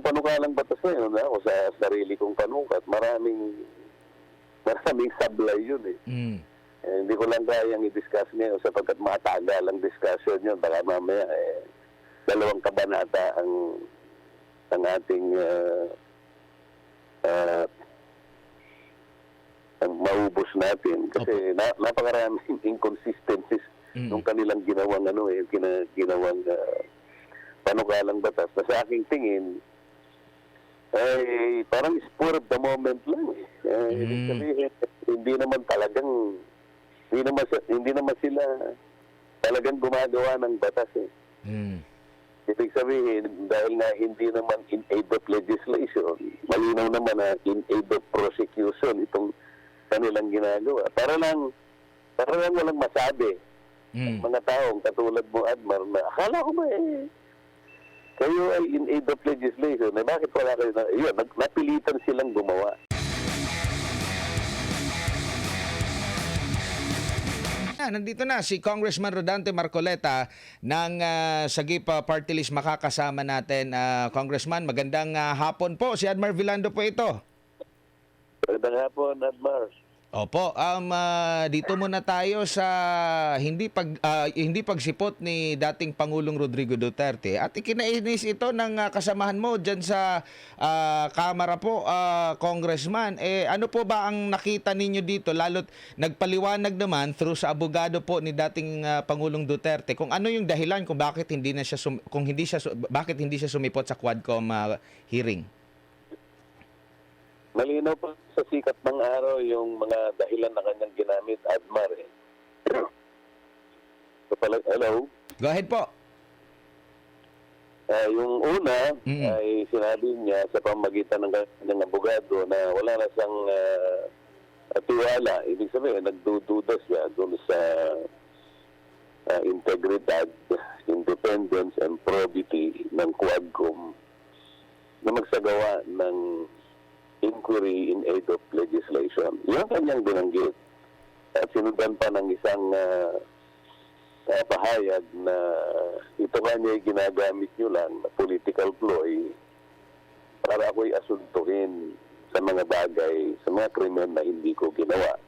panukalang batas na yun, ako sa sarili kong panukat, maraming sablay yun eh. Mm. Hindi ko lang kayang i-discuss ngayon sapagkat matagal ang discussion yun. Baka mamaya, 2 kabanata ang ating ang maubos natin. Kasi napakaraming inconsistencies nung kanilang ginawang ginawang panukalang batas. Na sa aking tingin, parang spur of the moment lang eh. Ibig sabihin, hindi naman sila talagang gumagawa ng batas eh. Ibig sabihin, dahil nga hindi naman in aid of legislation, malinaw naman na in aid of prosecution itong kanilang ginagawa. Para lang walang masabi. Mga taong katulad mo, Admar, na akala ko ba kayo ay in aid of legislation, bakit wala kayo yun, napilitan silang gumawa. Nandito na si Congressman Rodante Marcoleta ng Sagip Party List, makakasama natin. Congressman, magandang hapon po. Si Admar Villando po ito. Magandang hapon, Admar. Opo, dito muna tayo sa hindi pagsipot ni dating Pangulong Rodrigo Duterte at ikinainis ito ng kasamahan mo diyan sa Kamara po, Congressman. Ano po ba ang nakita ninyo dito, lalo't nagpaliwanag naman through sa abogado po ni dating Pangulong Duterte kung ano yung dahilan kung bakit hindi siya sumipot sa Quadcom hearing? Malinaw pa sa sikat ng araw yung mga dahilan na kanyang ginamit, Admar. Hello? Go ahead po. Yung una ay sinabi niya sa pamagitan ng kanyang abogado na wala na siyang tiwala. Ibig sabihin, nagdududa siya doon sa integridad, independence, and probity ng Quadcom na magsagawa ng inquiry in aid of legislation. Yung kanyang binanggit. At sinundan pa ng isang pahayag na ito kanya ay ginagamit nyo lang na political ploy para ako'y asuntuhin sa mga bagay, sa mga krimen na hindi ko ginawa.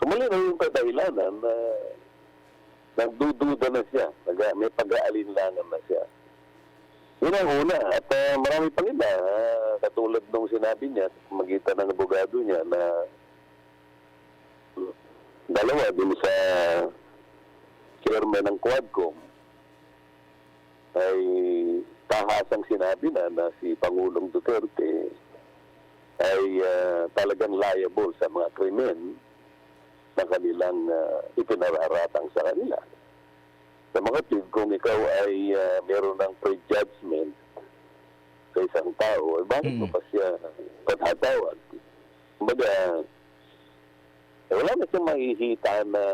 So mali na yung kadahilanan na nagdududa na siya, may pag-aalinlangan na siya. Yun ang una. At marami pang iba. Katulad nung sinabi niya, magitan ng abogado niya na dalawa din sa chairman ng Quadcom ay tahasang sinabi na si Pangulong Duterte ay talagang liable sa mga krimen na kanilang ipinararatang sa kanila. Sa mga tid, kung ikaw ay meron ng prejudgment sa isang tao, bakit mo pa siya pathatawag? Kumbaga, wala na siyang makikita na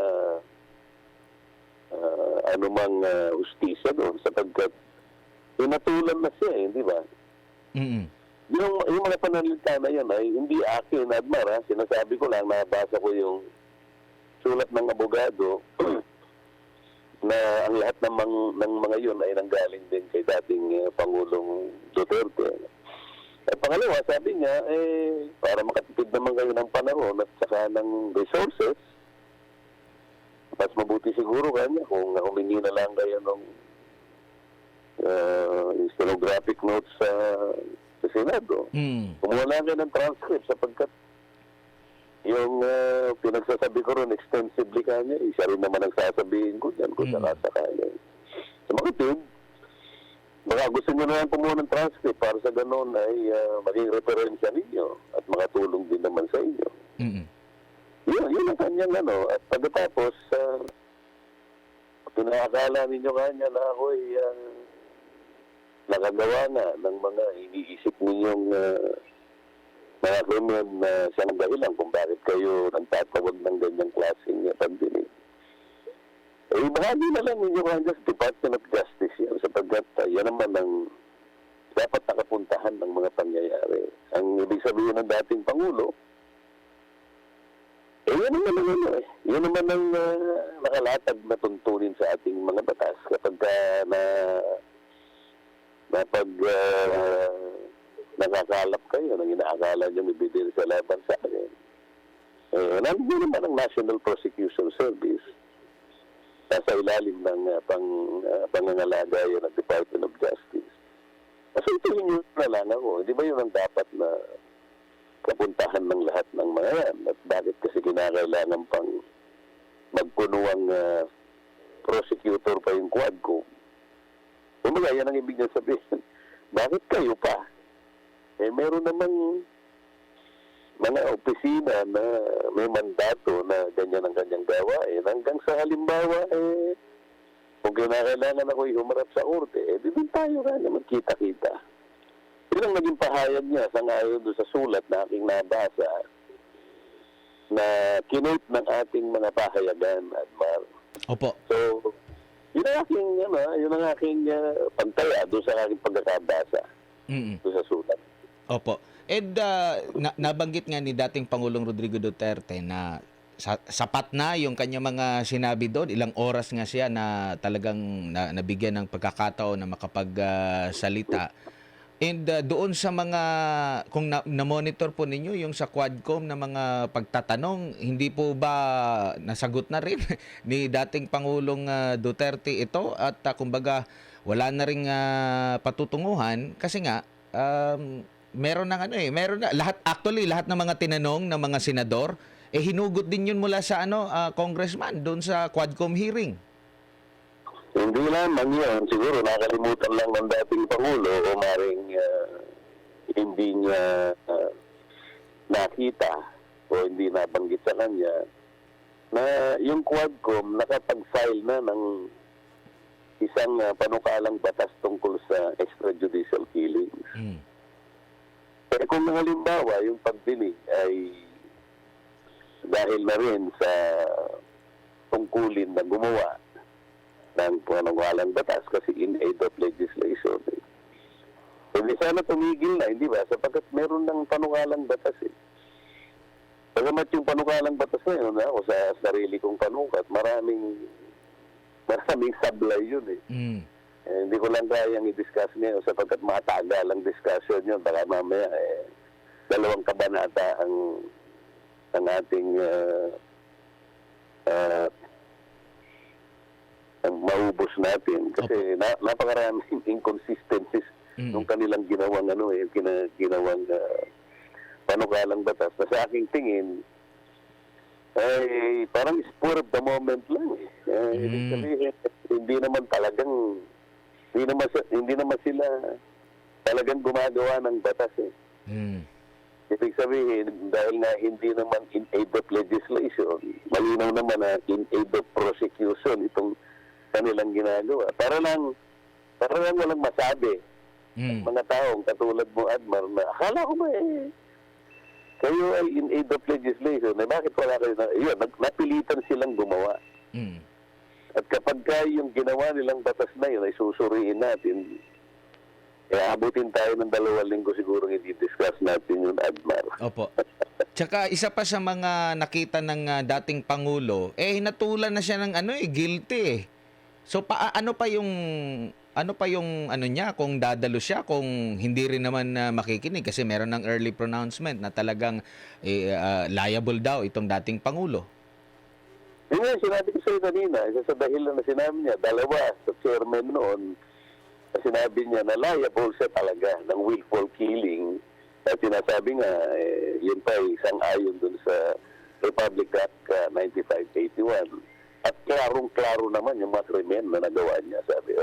anumang hustisya doon sapagkat pinatulan na siya, di ba? Yung mga pananalita na yan ay hindi akin, Admar, sinasabi ko lang, nabasa ko yung sulat ng abogado na ang lahat ng mga yun ay nanggaling din kay dating Pangulong Duterte. At pangalawa, sabi niya, para makatipid naman kayo ng panahon at saka ng resources, mas mabuti siguro kanya kung humingi na lang kayo ng stenographic notes sa Senado. Kumuha lang kayo ng transcript sapagkat yung pinagsasabi ko ron extensively kanya, siya rin naman ang sasabihin ko dyan kung sakasakali. Sa mga tid, baka gusto nyo na lang kumuha ng transcript para sa ganoon ay maging referensya ninyo at makatulong din naman sa inyo. Yun ang kanyang At pagkatapos, pinakakala ninyo kanya na ako ay nakagawa na ng mga iniisip ninyong mga krimen na siya ng dahilan kung bakit kayo nagtatawag ng ganyang klaseng pagdinig. Bahagi na lang ninyo kanya sa Department of Justice yan sapagkat yan naman ang dapat nakapuntahan ng mga pangyayari. Ang ibig sabihin ng dating Pangulo, yun naman ang nakalatag na tuntunin sa ating mga batas kapag nagkakalap kayo nang inaakala nyo may bidil sa laban sa akin. Nandiyan naman ang National Prosecution Service nasa ilalim ng pangangalaga yun ng Department of Justice. Kasi ituhin nyo na lang ako. Di ba yun ang dapat na kapuntahan ng lahat ng mga yan? At bakit kasi kinakailangan pang magpunuang prosecutor pa yung Quadcom? Kumbaga, yan ang ibig niya sabihin. Bakit kayo pa? Meron namang mga opisina na may mandato na ganyan ang kanyang gawain. Hanggang sa halimbawa, kung kinakailangan ako'y humarap sa korte, di din tayo na magkita-kita. Yun ang naging pahayag niya sa ngayon doon sa sulat na aking nabasa na kinote ng ating mga pahayagan, Admar. Opo. So, yun ang aking pantaya doon sa aking pagkakabasa doon sa sulat. Opo. And nabanggit nga ni dating Pangulong Rodrigo Duterte na sapat na yung kanyang mga sinabi doon. Ilang oras nga siya na talagang nabigyan ng pagkakataon na makapagsalita. And doon sa mga, kung na-monitor po ninyo yung sa Quadcom na mga pagtatanong, hindi po ba nasagot na rin ni dating Pangulong Duterte ito? At kumbaga, wala na ring patutunguhan kasi nga, meron na lahat ng mga tinanong ng mga senador hinugot din yun mula sa congressman doon sa Quadcom hearing. Hindi lamang yun, siguro nakalimutan lang ng dating Pangulo o maring hindi niya nakita o hindi nabanggit sa kanya na yung Quadcom nakapag-file na ng isang panukalang batas tungkol sa extrajudicial killings. Pero kung halimbawa yung pagbili ay dahil na rin sa tungkulin na gumawa ng panukalang batas kasi in aid of legislation, hindi sana tumigil na, hindi ba? Sapagkat meron ng panukalang batas Bagamat yung panukalang batas na yun, ako sa sarili kong panukat, maraming sablay yun hindi ko lang kayang i-discuss ngayon sapagkat matagal ang discussion yun. Baka mamaya 2 kabanata ang ating ang maubos natin. Kasi napakaraming inconsistencies nung kanilang ginawang ginawang panukalang batas na sa aking tingin ay parang spur of the moment lang. Ibig sabihin, hindi naman sila talagang gumagawa ng batas Ibig sabihin, dahil nga hindi naman in aid of legislation, malinaw naman na in aid of prosecution itong kanilang ginagawa. Para lang walang masabi. Mga taong katulad mo, Admar, na akala ko ba kayo ay in aid of legislation, bakit wala kayo yun, napilitan silang gumawa. At kapag yung ginawa nilang batas na yun ay susuriin natin, abutin tayo ng 2 linggo siguro i-discuss natin yung Admar. Opo. Tsaka isa pa sa mga nakita ng dating Pangulo, hinatulan na siya ng guilty So ano pa yung niya kung dadalo siya kung hindi rin naman makikinig kasi meron ng early pronouncement na talagang liable daw itong dating Pangulo. Yun nga, sinabi ko sa'yo kanina, isa sa dahilan na sinabi niya, 2 sa chairman noon, na sinabi niya na liable siya talaga ng willful killing. At sinasabi nga, yun pa isang ayon dun sa Republic Act 9581. At klarong-klaro naman yung mga krimen na nagawa niya, sabi.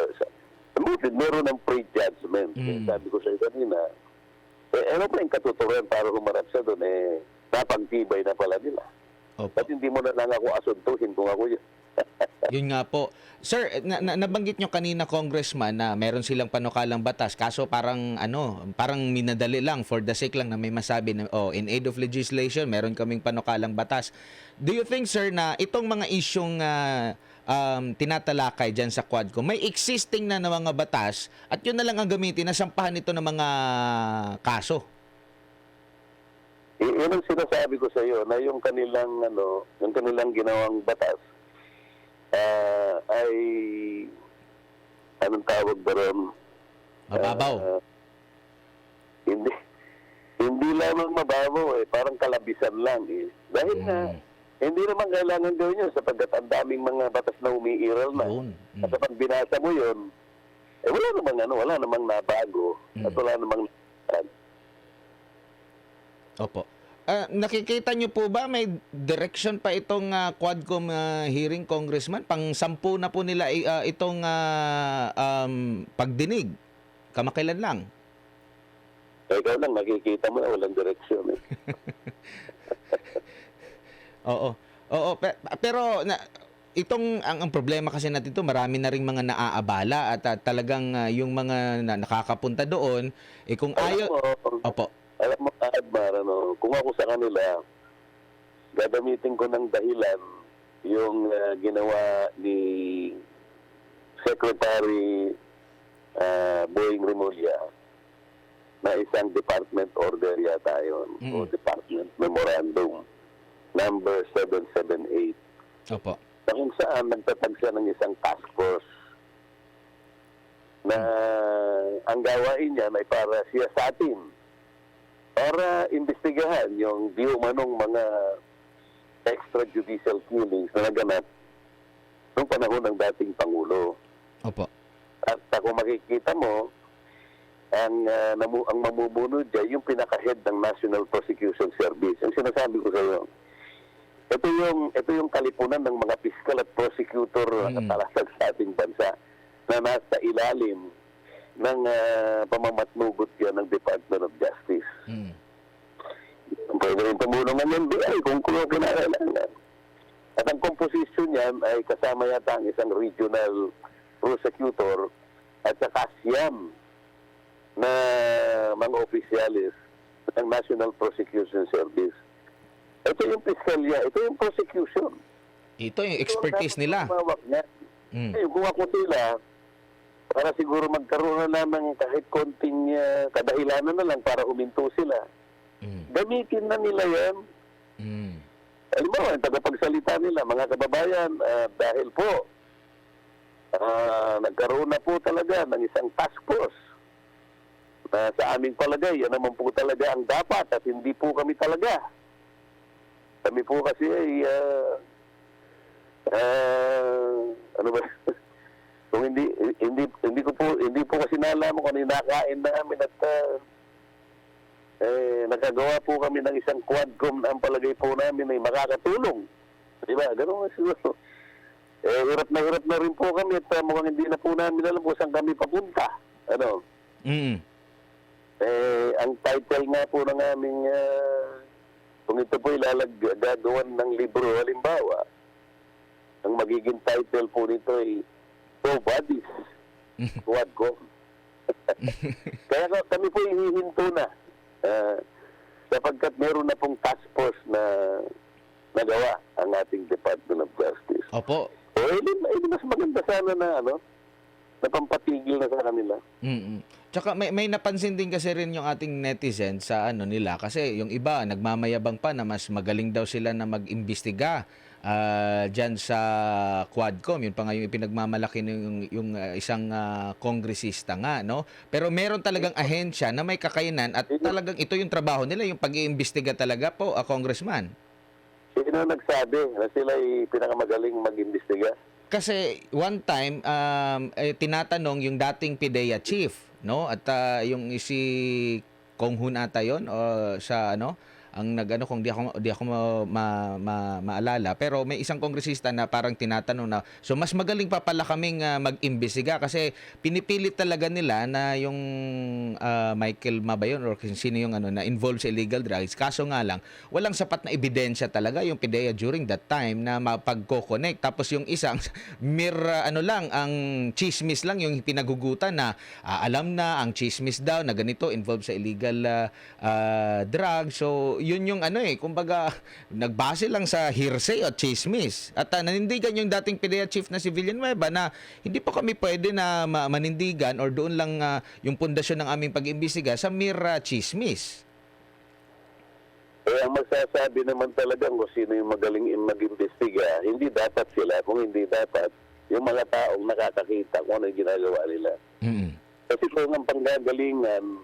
Meron ng pre-judgment. Sabi ko sa'yo kanina, ano pa yung katuturan para humarap siya doon, napagtibay na pala nila. Opo. At hindi mo na lang ako asuntuhin kung ako yun. Yun nga po. Sir, nabanggit nyo kanina, Congressman, na meron silang panukalang batas. Kaso parang minadali lang for the sake lang na may masabi na, in aid of legislation, meron kaming panukalang batas. Do you think, sir, na itong mga isyong tinatalakay dyan sa Quadcom, may existing na mga batas at yun na lang ang gamitin na sampahan ito ng mga kaso? Yun ang sinasabi ko sa iyo na yung kanilang ginawang batas ay anong tawag ba ron? Mababaw. lamang mababaw parang kalabisan lang Dahil nga, hindi naman kailangan gawin yun sapagkat ang daming mga batas na umiiral na. Yun. At kapag binasa mo yun, wala namang nabago at wala namang Opo. Nakikita niyo po ba may direction pa itong Quadcom hearing, Congressman? Pang-10 na po nila itong pagdinig. Kamakailan lang. Ikaw lang, nakikita mo na walang direksyon Oo. Oo, pero itong ang problema kasi natin ito, marami na ring mga naaabala at talagang yung mga nakakapunta doon, kung ayaw... Opo. Alam mo, Admar, kung ako sa kanila, gagamitin ko ng dahilan yung ginawa ni Secretary Boying Remulla na isang department order yata yun, o department memorandum number 778. Opo. Na kung saan nagtatag siya ng isang task force na ang gawain niya ay para siya sa atin para imbestigahan yung di umanong mga extrajudicial killings na naganap noong panahon ng dating Pangulo. Opo. At kung makikita mo, ang mamumuno dyan, yung pinaka-head ng National Prosecution Service. Ang sinasabi ko sa iyo, ito yung kalipunan ng mga piskal at prosecutor na talasag sa ating bansa na nasa ilalim ng pamamatnugot yan ng Department of Justice. Pwede rin tumulong ng NBI kung kinakailangan. At ang composition niyan ay kasama yata ang isang regional prosecutor at saka siyam na mga opisyalis ng National Prosecution Service. Ito yung piskalya, ito yung prosecution. Ito yung expertise nila. Kung ako sila, para siguro magkaroon na lamang kahit konting kadahilanan na lang para huminto sila. Gamitin na nila yan. Alam mo, ang tagapagsalita nila, mga kababayan, dahil po, nagkaroon na po talaga ng isang task force na sa aming palagay, yan naman po talaga ang dapat at hindi po kami talaga. Kami po kasi ay, ano ba, kung hindi po kasi nalaman kung ano yung nakain namin at nakagawa po kami ng isang Quadcom na ang palagay po namin ay makakatulong. Diba? Ganun siguro. Hirap na rin po kami at mukhang hindi na po namin alam kung saan kami papunta. Ano? Ang title nga po ng aming kung ito po ilalagagawan ng libro, halimbawa, ang magiging title po nito ay Two Bodies, Quadcom. Kaya kami po hihinto na sapagkat meron na pong task force na nagawa ang ating Department of Justice. Opo. Mas maganda sana na napampatigil na sa kanila. Tsaka may napansin din kasi rin yung ating netizens sa nila kasi yung iba nagmamayabang pa na mas magaling daw sila na mag-imbestiga dyan sa Quadcom. Yun pa nga yung ipinagmamalaki yung isang kongresista nga, no? Pero meron talagang ahensya na may kakayanan at talagang ito yung trabaho nila, yung pag-iimbestiga talaga po, Congressman. Sino nagsabi na sila ay pinakamagaling mag-imbestiga? Kasi one time, tinatanong yung dating PIDEA chief, no? At yung si Kong Hun ata yun, sa ang kung di ako maalala, pero may isang kongresista na parang tinatanong na, so mas magaling pa pala kaming mag-imbestiga kasi pinipilit talaga nila na yung Michael Mabayon or sino yung na involved sa illegal drugs. Kaso nga lang, walang sapat na ebidensya talaga yung PIDEA during that time na mapagko-connect. Tapos yung isang lang, ang chismis lang yung pinagugutan na alam na ang chismis daw na ganito involved sa illegal drugs. So yun yung kumbaga nagbase lang sa hearsay at chismis. At nanindigan yung dating PIDEA chief na si Villanueva na hindi pa kami pwede na manindigan or doon lang yung pundasyon ng aming pag-imbestiga sa mere chismis. Ang magsasabi naman talaga kung sino yung magaling mag-imbestiga, hindi dapat sila, kung hindi dapat yung mga taong nakakakita kung ano yung ginagawa nila. Kasi kung ang panggagalingan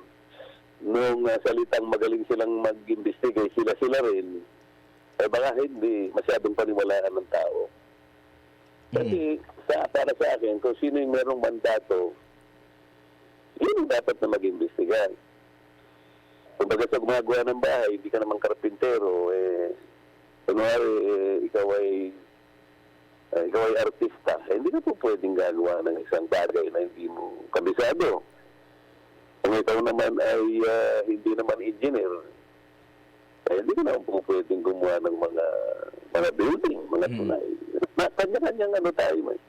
nung salitang magaling silang mag-investigate, sila rin, baka hindi masyadong paniwalaan ng tao. Kasi para sa akin, kung sino yung merong mandato, yun yung dapat na mag-imbestiga. Kumbaga sa gumagawa ng bahay, hindi ka naman karpintero, kunwari, ikaw ay artista, hindi ka po pwedeng gagawa ng isang bagay na hindi mo kabisado. Kung ikaw naman ay hindi naman engineer, hindi ka naman po pwedeng gumawa ng mga building, mga tunay. Kanya-kanyang tayo, may.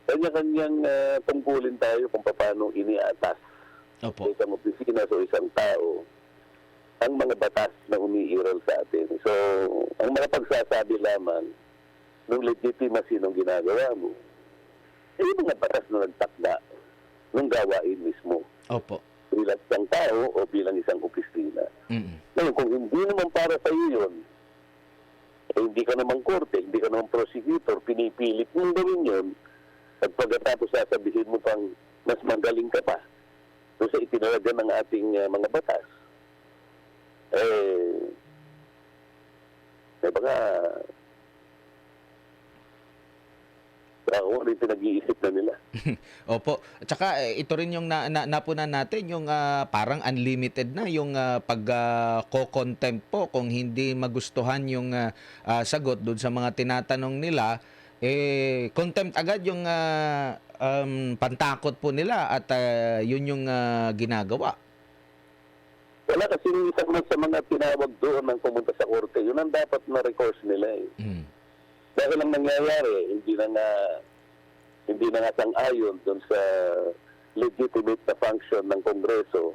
Kanya-kanyang tungkulin tayo kung paano iniatas sa isang opisina o isang tao ang mga batas na umiiral sa atin. So, ang mga pagsasabi lamang ng legitimacy ng ginagawa mo, yung mga batas na nagtakda ng gawain mismo. Opo. Bilang isang tao o bilang isang opisina. Ngayon, kung hindi naman para sa iyo yun, hindi ka naman korte, hindi ka naman prosecutor, pinipilit mong gawin yun, at pagkatapos sasabihin mo pang mas magaling ka pa doon sa itinalaga ng ating mga batas, baka ako rin pinag-iisip na nila. Opo. At saka ito rin yung napunan natin, yung parang unlimited na yung pag-co-contempt po kung hindi magustuhan yung sagot doon sa mga tinatanong nila, contempt agad yung pantakot po nila at yun yung ginagawa. Wala kasi yung isang sa mga tinawag doon ng pumunta sa korte, yun ang dapat na recourse nila Dahil ang nangyayari, hindi na nga sang-ayon doon sa legitimate na function ng Kongreso.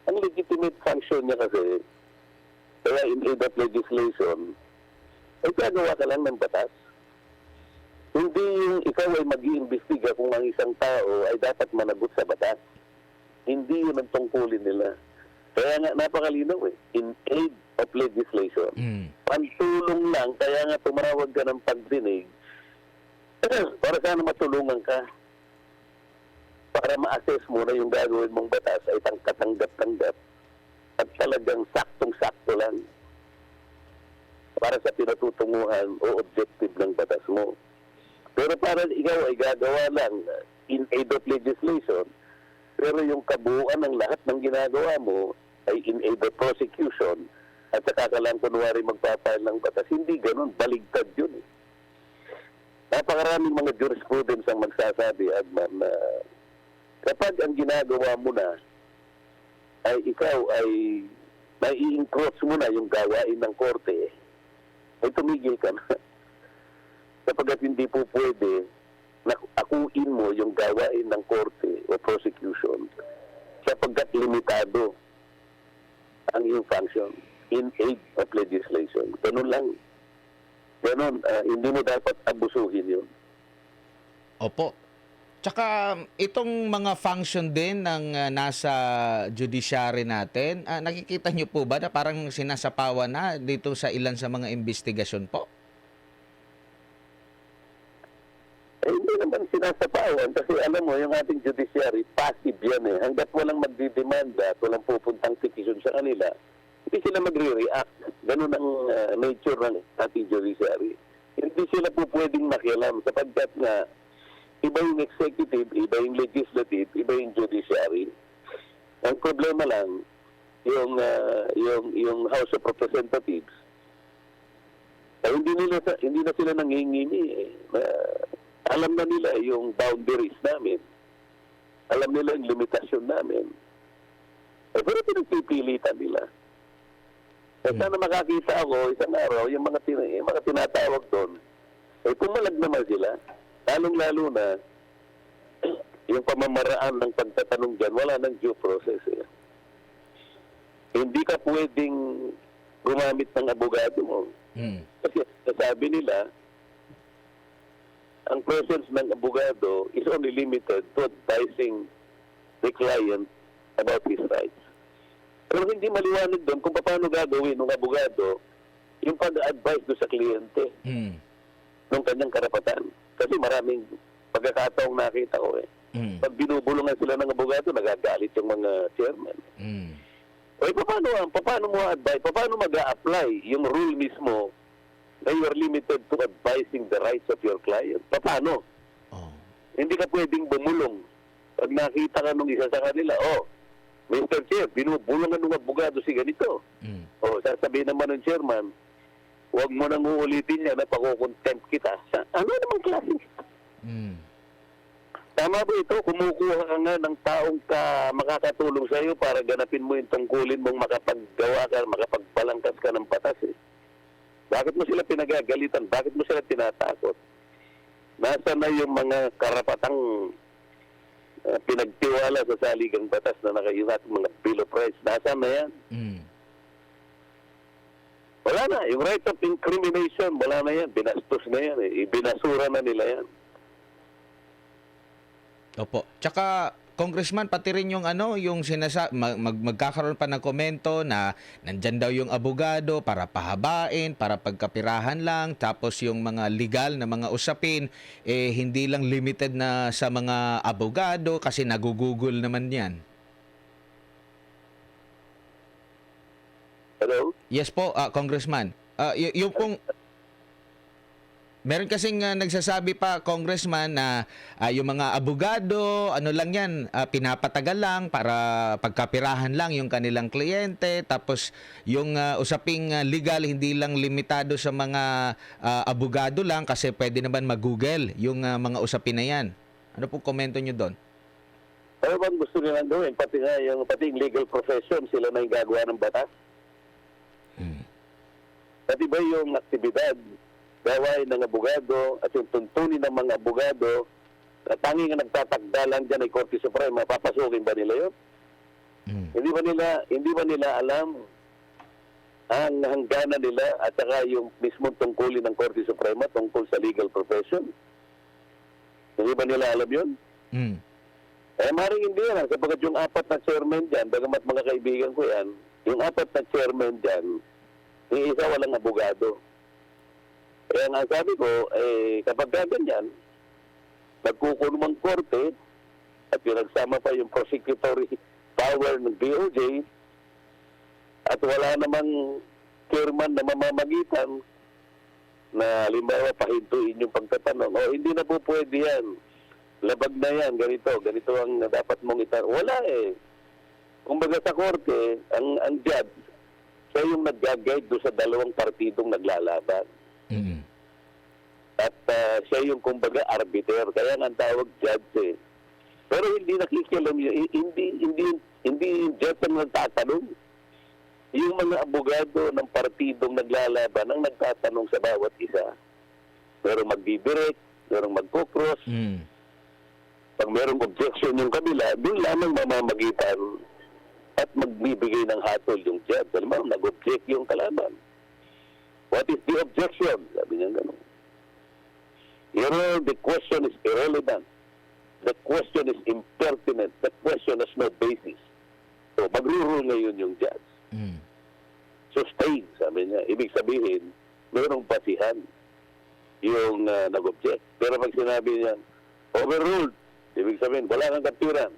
Ang legitimate function niya kasi, kaya in aid of legislation, ay gagawa ka lang ng batas. Hindi yung ikaw ay mag-iimbestiga kung ang isang tao ay dapat managot sa batas. Hindi yun ang tungkulin nila. Kaya nga, napakalinaw in aid of legislation. Pantulong lang, kaya nga tumawag ka ng pagdinig para sana matulungan ka. Para ma-assess mo na yung gagawin mong batas ay katanggap-tanggap at talagang saktong-sakto lang para sa pinatutunguhan o objective ng batas mo. Pero para ikaw ay gagawa lang in aid of legislation, pero yung kabuuan ng lahat ng ginagawa mo ay in aid of prosecution, at saka ka lang kunwari magpapahal ng batas. Hindi ganun. Baligtad yun. Napakaraming mga jurisprudence ang magsasabi, Adman, na kapag ang ginagawa mo na ay ikaw ay nai-encroach mo na yung gawain ng korte, ay tumigil ka na. Kapag hindi po pwede na akuin mo yung gawain ng korte o prosecution sapagkat limitado ang iyong function in aid of legislation. Ganun lang. Ganun. Hindi mo dapat abusuhin yun. Opo. Tsaka itong mga function din ng nasa judiciary natin, nakikita nyo po ba na parang sinasapawan na dito sa ilan sa mga investigasyon po? Hindi naman sinasapawan kasi alam mo, yung ating judiciary, passive yan Hanggat walang magdidemanda at walang pupuntang petition sa kanila, hindi sila magre-react. Ganun ang nature ng ating judiciary. Hindi sila po pwedeng makialam sapagkat nga iba yung executive, iba yung legislative, iba yung judiciary. Ang problema lang, yung House of Representatives, hindi na sila nangingini alam na nila yung boundaries namin. Alam nila yung limitasyon namin. Pero pinagpipilitan nila. Sana makakita ako isang araw, yung mga tinatawag doon, pumalag naman sila. Lalong-lalo na, yung pamamaraan ng pagtatanong dyan, wala ng due process. Hindi ka pwedeng gumamit ng abogado mo. Kasi sabi nila, ang presence ng abogado is only limited to advising the client about his rights. Pero hindi maliwanag doon kung paano gagawin ng abogado yung pag-advise doon sa kliyente ng kanyang karapatan. Kasi maraming pagkakataong nakita ko Pag binubulungan sila ng abogado, nagagalit yung mga chairman. paano mo advise, paano mag-a-apply yung rule mismo na you are limited to advising the rights of your client? Paano? Oh. Hindi ka pwedeng bumulong. Pag nakita ka nung isa sa kanila, Mr. Chair, binubulungan ng abogado si ganito. Sasabihin naman ng chairman, huwag mo nang uulitin niya na pag-contempt kita. Ano namang klaseng Tama ba ito? Kumukuha ka nga ng taong makakatulong sa iyo para ganapin mo yung tungkulin mong makapaggawa ka, makapagpalangkas ka ng batas. Bakit mo sila pinagagalitan? Bakit mo sila tinatakot? Nasaan na yung mga karapatang pinagtiwala sa saligang batas na nakayunat mga Bill of Rights? Nasaan na yan? Wala na. Yung right of incrimination, wala na yan. Binastos na yan. Ibinasura na nila yan. Opo. Tsaka, Congressman, pati rin yung yung magkakaroon pa ng komento na nandyan daw yung abogado para pahabain, para pagkapirahan lang, tapos yung mga legal na mga usapin, hindi lang limited na sa mga abogado kasi nagugugol naman yan. Hello? Yes po, Congressman. Yung pong meron kasing nagsasabi pa, Congressman, na yung mga abogado, lang yan, pinapatagal lang para pagkapirahan lang yung kanilang kliyente. Tapos yung usaping legal, hindi lang limitado sa mga abogado lang kasi pwede naman mag-google yung mga usapin na yan. Ano po komento nyo doon? Ano bang gusto nilang gawin? Pati yung legal profession, sila na yung gagawa ng batas? Pati ba yung aktibidad, gawain ng abogado at yung tuntunin ng mga abogado na tanging nagtatakda lang dyan ay Korte Suprema, papasukin ba nila yun? Hindi ba nila alam ang hangganan nila at saka yung mismong tungkulin ng Korte Suprema tungkol sa legal profession? Hindi ba nila alam yun? Maring hindi yan. Sapagkat yung apat na chairman dyan, bagamat mga kaibigan ko yan, yung apat na chairman dyan, yung isa walang abogado. Kaya nga sabi ko, kapag ganyan, nagkukulumang korte at pinagsama pa yung prosecutory power ng DOJ at wala namang chairman na mamamagitan na halimbawa pahintuin yung pagtatanong, hindi na po pwede yan. Labag na yan, ganito ang dapat mong itanong. Wala Kumbaga sa korte, ang judge, siya yung nag-guide doon sa dalawang partidong naglalaban. At siya yung kumbaga arbiter, kaya nga ang tawag judge Pero hindi nakikialam yun, hindi yung judge ang nagtatanong. Yung mga abogado ng partidong naglalaban ang nagtatanong sa bawat isa. Merong magbidirect, merong magkukros. Pag merong objection yung kabila, doon lamang mamamagitan at magbibigay ng hatol yung judge. Alam mo, nag-object yung kalaban. What is the objection? Sabi niya gano'n. You know, the question is irrelevant. The question is impertinent. The question has no basis. So, mag-rule ngayon yung judge. Sustain, sabi niya. Ibig sabihin, mayroong basihan yung nag-object. Pero pag sinabi niya, overruled, ibig sabihin, wala kang kaptiran.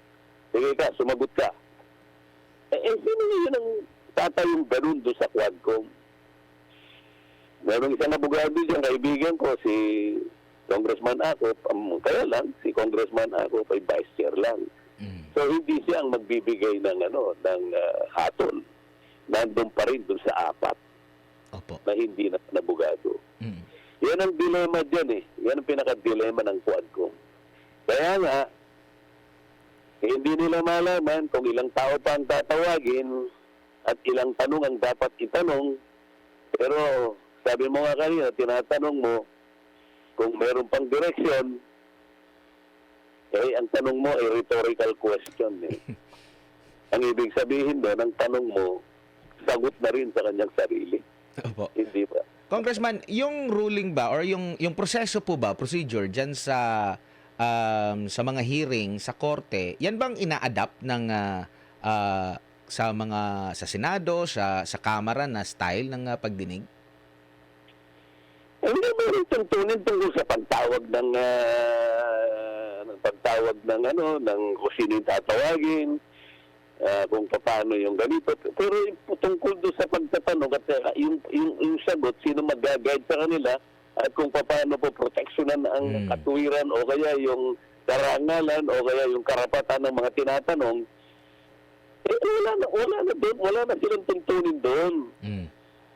Sige ka, sumagot ka. Sino yun ang tatayong ganun doon sa Quadcom? Mayroong isang abogado dyan, kaibigan ko, si Congressman Acop, kaya lang, si Congressman Acop ay vice chair lang. So, hindi siya ang magbibigay ng hatol. Nandun pa rin dun sa apat. Opo. Na hindi na abogado. Yan ang dilema dyan Yan ang pinaka-dilema ng Quadcom. Kaya nga, hindi nila malaman kung ilang tao pa ang tatawagin at ilang tanong ang dapat itanong. Pero, sabi mo nga kanina, tinatanong mo, kung meron pang direksyon, ang tanong mo ay rhetorical question. Ang ibig sabihin doon, ang tanong mo, sagot na rin sa kanyang sarili. Opo. Hindi ba? Congressman, yung ruling ba or yung proseso po ba, procedure dyan sa mga hearing sa korte, yan bang ina-adapt ng sa Senado, sa Kamara na style ng pagdinig? Hindi mo rin tuntunin tungkol sa pagtawag ng kung sino yung tatawagin. kung paano yung ganito. Pero yung tungkol doon sa pagtatanong at yung sagot, sino mag-guide sa kanila at kung paano po proteksyonan ang katuwiran o kaya yung karangalan o kaya yung karapatan ng mga tinatanong, wala na silang tuntunin doon.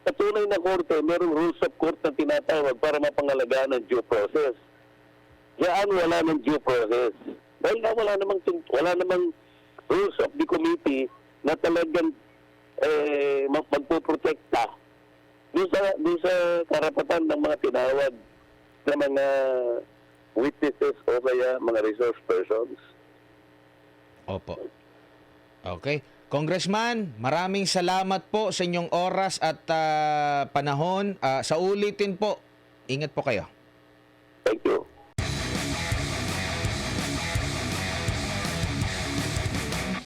Sa tunay na korte, merong rules of court na tinatawag para mapangalagaan ng due process. Diyan wala ng due process. Dahil nga wala namang rules of the committee na talagang magpoprotekta doon sa karapatan ng mga tinawag na mga witnesses o kaya mga resource persons. Opo. Okay. Congressman, maraming salamat po sa inyong oras at panahon. Sa ulitin po, ingat po kayo. Thank you.